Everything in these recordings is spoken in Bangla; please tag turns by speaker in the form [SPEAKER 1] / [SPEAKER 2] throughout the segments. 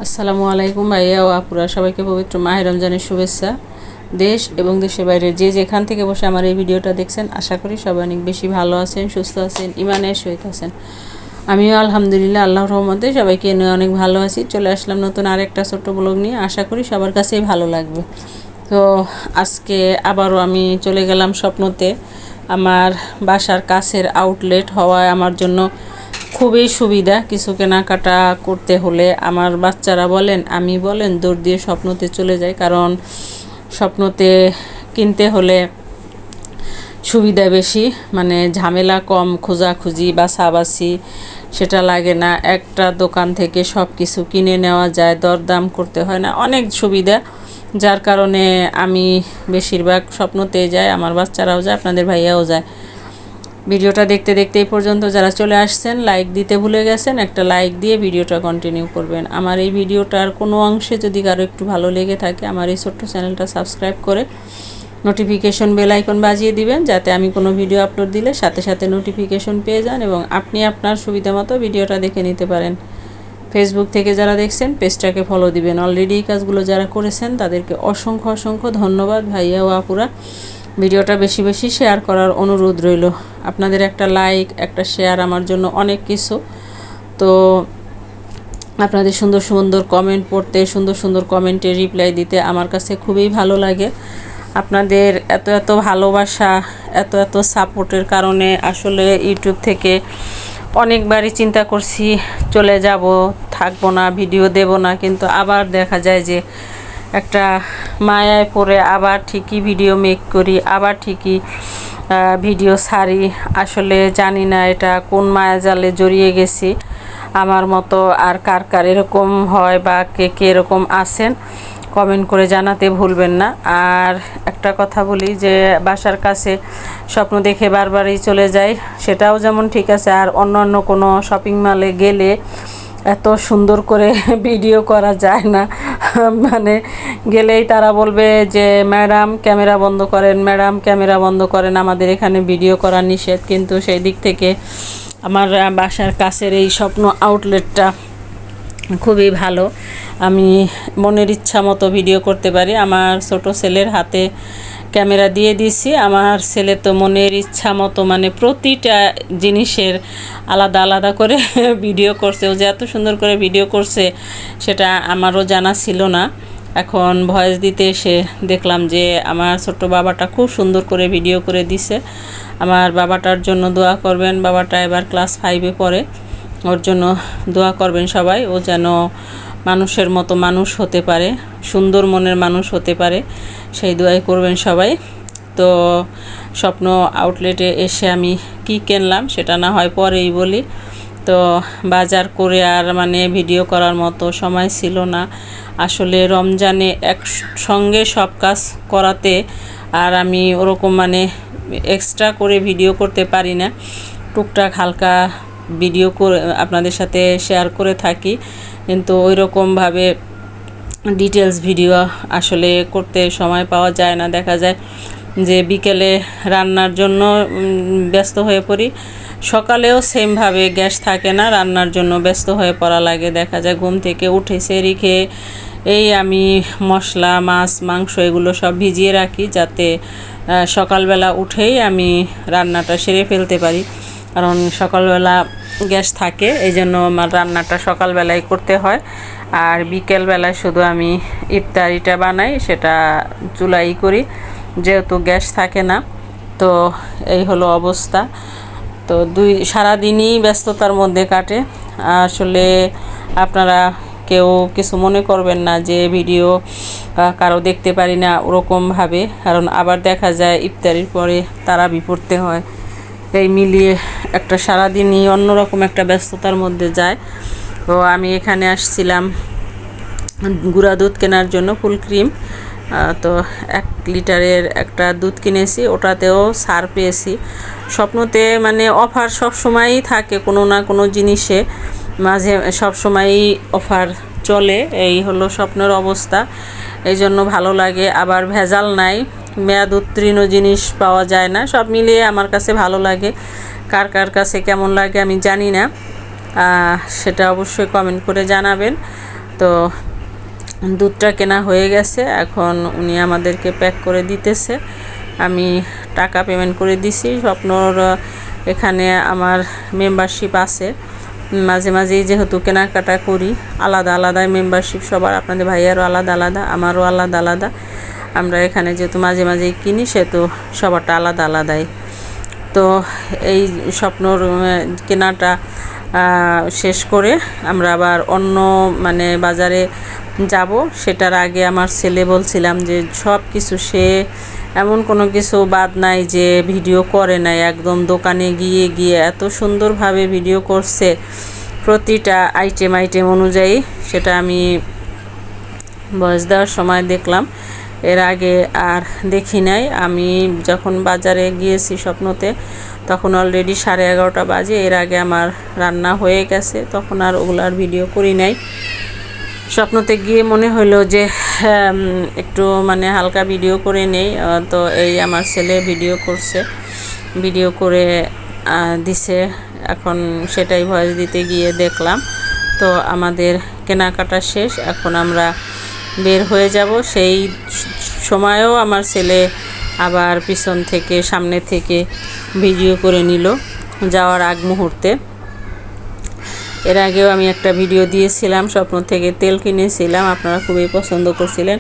[SPEAKER 1] আসসালামু আলাইকুম ভাইয়া ও আপুরা, সবাইকে পবিত্র মাহে রমজানের শুভেচ্ছা। দেশ এবং দেশের বাইরে যে যেখান থেকে বসে আমার এই ভিডিওটা দেখছেন, আশা করি সবাই অনেক বেশি ভালো আছেন, সুস্থ আছেন, ইমানের সহিত আছেন। আমিও আলহামদুলিল্লাহ আল্লাহর রহমতে সবাইকে নিয়ে অনেক ভালো আছি। চলে আসলাম নতুন আরেকটা ছোট্ট ব্লগ নিয়ে, আশা করি সবার কাছেই ভালো লাগবে। তো আজকে আবারও আমি চলে গেলাম স্বপ্নতে। আমার বাসার কাছের আউটলেট হওয়ায় আমার জন্য খুবই সুবিধা। কিছু কেনাকাটা করতে হলে আমার বাচ্চারা বলেন, আমি বলেন, দৌড় দিয়ে স্বপ্নতে চলে যাই, কারণ স্বপ্নতে কিনতে হলে সুবিধা বেশি, মানে ঝামেলা কম, খোঁজাখুঁজি বাছাবাছি সেটা লাগে না। একটা দোকান থেকে সব কিছু কিনে নেওয়া যায়, দরদাম করতে হয় না, অনেক সুবিধা। যার কারণে আমি বেশিরভাগ স্বপ্নতেই যাই, আমার বাচ্চারাও যায়, আপনাদের ভাইয়াও যায়। ভিডিওটা দেখতে দেখতে এই পর্যন্ত যারা চলে আসছেন, লাইক দিতে ভুলে গেছেন, একটা লাইক দিয়ে ভিডিওটা কন্টিনিউ করবেন। আমার এই ভিডিওটার কোনো অংশে যদি কারো একটু ভালো লেগে থাকে, আমার এই ছোট্ট চ্যানেলটা সাবস্ক্রাইব করে নোটিফিকেশন বেল আইকন বাজিয়ে দিবেন, যাতে আমি কোনো ভিডিও আপলোড দিলে সাথে সাথে নোটিফিকেশন পেয়ে যান এবং আপনি আপনার সুবিধা মতো ভিডিওটা দেখে নিতে পারেন। ফেসবুক থেকে যারা দেখছেন, পেজটাকে ফলো দিবেন। অলরেডি এই কাজগুলো যারা করেছেন তাদেরকে অসংখ্য অসংখ্য ধন্যবাদ ভাইয়া ও আপুরা। ভিডিওটা বেশি বেশি শেয়ার করার অনুরোধ রইল। আপনাদের একটা লাইক, একটা শেয়ার আমার জন্য অনেক কিছু। তো আপনাদের সুন্দর সুন্দর কমেন্ট পড়তে, সুন্দর সুন্দর কমেন্টে রিপ্লাই দিতে আমার কাছে খুবই ভালো লাগে। আপনাদের এত এত ভালোবাসা, এত এত সাপোর্টের কারণে আসলে ইউটিউব থেকে অনেকবারই চিন্তা করছি চলে যাব, থাকবো না, ভিডিও দেব না, কিন্তু আবার দেখা যায় যে একটা মায়ায় পড়ে আবার ঠিকই ভিডিও মেক করি, আবার ঠিকই ভিডিও ছাড়ি। আসলে জানি না এটা কোন মায়াজালে জড়িয়ে গেছি আমার মতো। আর কার কার এরকম হয় বা কে কে এরকম আছেন, কমেন্ট করে জানাতে ভুলবেন না। আর একটা কথা বলি যে বাসার কাছে স্বপ্ন দেখে বারবারই চলে যাই, সেটাও যেমন ঠিক আছে। আর অন্য কোনো শপিং মলে গেলে এত সুন্দর করে ভিডিও করা যায় না, মানে গেলেই তারা বলবে যে ম্যাডাম ক্যামেরা বন্ধ করেন, ম্যাডাম ক্যামেরা বন্ধ করেন, আমাদের এখানে ভিডিও করা নিষেধ। কিন্তু সেই দিক থেকে আমার বাসার কাছের এই স্বপ্ন আউটলেটটা খুবই ভালো। আমি মনের ইচ্ছা মতো ভিডিও করতে পারি। আমার ছোট ছেলের হাতে ক্যামেরা দিয়ে দিয়েছি, আমার ছেলে তো মনের ইচ্ছা মতো মানে প্রতিটা জিনিসের আলাদা আলাদা করে ভিডিও করছে। ও যে এত সুন্দর করে ভিডিও করছে সেটা আমারও জানা ছিল না। এখন ভয়েস দিতে এসে দেখলাম যে আমার ছোট্ট বাবাটা খুব সুন্দর করে ভিডিও করে দিছে। আমার বাবাটার জন্য দোয়া করবেন। বাবাটা এবার ক্লাস 5-এ পড়ে, ওর জন্য দোয়া করবেন সবাই। ও যেন মানুষের মতো মানুষ হতে পারে, সুন্দর মনের মানুষ হতে পারে, সেই দোয়াই করবেন সবাই। তো স্বপ্ন আউটলেটে এসে আমি কি কিনলাম সেটা না হয় পরেই বলি। তো বাজার করে আর মানে ভিডিও করার মতো সময় ছিল না। আসলে রমজানে একসঙ্গে সব কাজ করাতে আর আমি ওরকম মানে এক্সট্রা করে ভিডিও করতে পারি না। টুকটাক হালকা ভিডিও করে আপনাদের সাথে শেয়ার করে থাকি, কিন্তু ওই রকমভাবে ডিটেলস ভিডিও আসলে করতে সময় পাওয়া যায় না। দেখা যায় যে বিকেলে রান্নার জন্য ব্যস্ত হয়ে পড়ি, সকালেও সেমভাবে গ্যাস থাকে না, রান্নার জন্য ব্যস্ত হয়ে পড়া লাগে। দেখা যায় ঘুম থেকে উঠে সেরি খেয়ে এই আমি মশলা, মাছ, মাংস এগুলো সব ভিজিয়ে রাখি, যাতে সকালবেলা উঠেই আমি রান্নাটা সেরে ফেলতে পারি। কারণ সকালবেলা গ্যাস থাকে, এই জন্য আমার রান্নাটা সকালবেলায় করতে হয়। আর বিকেলবেলায় শুধু আমি ইফতারিটা বানাই, সেটা চুলাই করি, যেহেতু গ্যাস থাকে না। তো এই হলো অবস্থা। তো সারাদিনই ব্যস্ততার মধ্যে কাটে। আসলে আপনারা কেউ কিছু মনে করবেন না যে ভিডিও কারো দেখতে পারি না ওরকমভাবে, কারণ আবার দেখা যায় ইফতারির পরে তারাবি পড়তে হয়। এই মিলিয়ে একটা সারাদিনই অন্যরকম একটা ব্যস্ততার মধ্যে যায়। তো আমি এখানে আসছিলাম গুঁড়া দুধ কেনার জন্য, ফুল ক্রিম। তো 1 লিটারের একটা দুধ কিনেছি, ওটাতেও ছাড় পেয়েছি। স্বপ্নতে মানে অফার সব সময়ই থাকে কোনো না কোনো জিনিসে, মাঝে সব সময়ই অফার চলে। এই হলো স্বপ্নের অবস্থা, এই জন্য ভালো লাগে। আবার ভেজাল নাই, মেয়াদ উত্তীর্ণ জিনিস পাওয়া যায় না। সব মিলিয়ে আমার কাছে ভালো লাগে। কার কার কাছে কেমন লাগে আমি জানি না, সেটা অবশ্যই কমেন্ট করে জানাবেন। তো তো দুধটা কেনা হয়ে গেছে, এখন উনি আমাদেরকে প্যাক করে দিতেছে। আমি টাকা পেমেন্ট করে দিছি। স্বপ্নর এখানে আমার মেম্বারশিপ আছে, মাঝে মাঝেই যেহেতু কেনাকাটা করি, আলাদা আলাদাই মেম্বারশিপ সবার, আপনাদের ভাইয়ারও আলাদা আলাদা, আমারও আলাদা আলাদা। আমরা এখানে যেহেতু মাঝে মাঝেই কিনি সেহেতু সবারটা আলাদা আলাদাই। তো এই স্বপ্নর কেনাটা শেষ করে আমরা আবার অন্য মানে বাজারে যাব। সেটার আগে আমার ছেলে বলছিলাম যে সব কিছু সে এমন কোনো কিছু বাদ নাই যে ভিডিও করে নাই, একদম দোকানে গিয়ে গিয়ে এত সুন্দরভাবে ভিডিও করছে প্রতিটা আইটেম অনুযায়ী। সেটা আমি ভয়েস দেওয়ার সময় দেখলাম, এর আগে আর দেখি নাই। আমি যখন বাজারে গিয়েছি স্বপ্নতে তখন অলরেডি 11:30 বাজে, এর আগে আমার রান্না হয়ে গেছে, তখন আর ওগুলার ভিডিও করি নাই। স্বপ্নতে গিয়ে মনে হলো যে একটু মানে হালকা ভিডিও করে নেই, তো এই আমার ছেলে ভিডিও করছে, ভিডিও করে দিছে, এখন সেটাই ভয়েস দিতে গিয়ে দেখলাম। তো আমাদের কেনাকাটা শেষ, এখন আমরা বের হয়ে যাব। সেই সময়েও আমার ছেলে আবার পিছন থেকে সামনে থেকে ভিডিও করে নিল যাওয়ার আগ মুহূর্তে। এর আগেও আমি একটা ভিডিও দিয়েছিলাম, স্বপ্ন থেকে তেল কিনেছিলাম, আপনারা খুবই পছন্দ করছিলেন।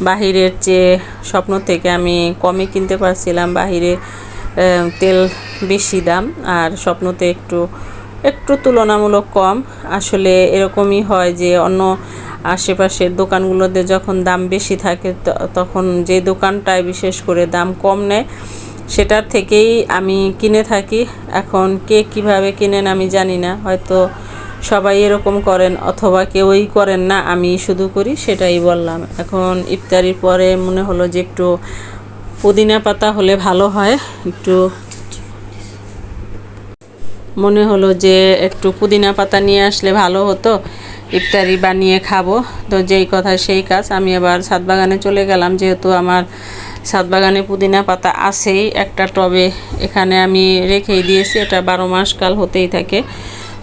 [SPEAKER 1] বাহিরের চেয়ে স্বপ্ন থেকে আমি কমে কিনতে পারছিলাম, বাহিরে তেল বেশি দাম আর স্বপ্নতে একটু তুলনামূলক কম। আসলে এরকমই হয় যে অন্য আশেপাশের দোকানগুলোতে যখন দাম বেশি থাকে তখন যে দোকানটায় বিশেষ করে দাম কম নেয় সেটার থেকেই আমি কিনে থাকি। এখন কে কিভাবে কিনেন আমি জানি না, হয়তো সবাই এরকম করেন অথবা কেউই করেন না, আমি শুধু করি, সেটাই বললাম। এখন ইফতারির পরে মনে হলো যে একটু পুদিনা পাতা হলে ভালো হয়, মনে হলো যে একটু পুদিনা পাতা নিয়ে আসলে ভালো হতো, ইফতারি বানিয়ে খাবো। তো যেই কথা সেই কাজ, আমি আবার ছাদ বাগানে চলে গেলাম, যেহেতু আমার ছাদ বাগানে পুদিনা পাতা আছেই একটা টবে, এখানে আমি রেখেই দিয়েছি, এটা 12 মাস কাল হতেই থাকে।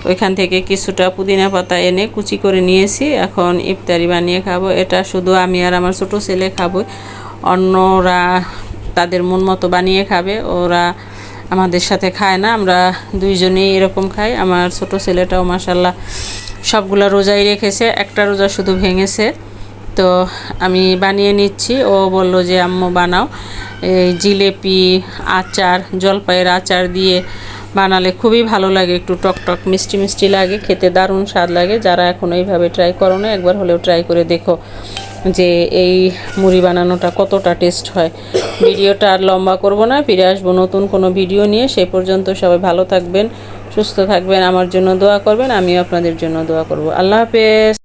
[SPEAKER 1] ওইখান থেকে কিছুটা পুদিনা পাতা এনে কুচি করে নিয়েছি, এখন ইফতারি বানিয়ে খাবো। এটা শুধু আমি আর আমার ছোটো ছেলে খাবো, অন্যরা তাদের মন মতো বানিয়ে খাবে, ওরা আমাদের সাথে খায় না, আমরা দুইজনেই এরকম খাই। আমার ছোটো ছেলেটাও মাশাল্লাহ সবগুলা রোজাই রেখেছে, একটা রোজা শুধু ভেঙেছে। তো আমি বানিয়ে নিচ্ছি, ও বলল যে আম্মু বানাও। এই জিলেপি, আচার, জলপাইয়ের আচার দিয়ে বানালে খুবই ভালো লাগে, একটু টকটক মিষ্টি মিষ্টি লাগে, খেতে দারুণ স্বাদ লাগে। যারা এখন এইভাবে ট্রাই করো না, একবার হলেও ট্রাই করে দেখো যে এই মুড়ি বানানোটা কতটা টেস্ট হয়। ভিডিওটা আর লম্বা করব না, ফিরে আসবো নতুন কোনো ভিডিও নিয়ে। সেই পর্যন্ত সবাই ভালো থাকবেন, সুস্থ থাকবেন, আমার জন্য দোয়া করবেন, আমিও আপনাদের জন্য দোয়া করব। আল্লাহ হাফেজ।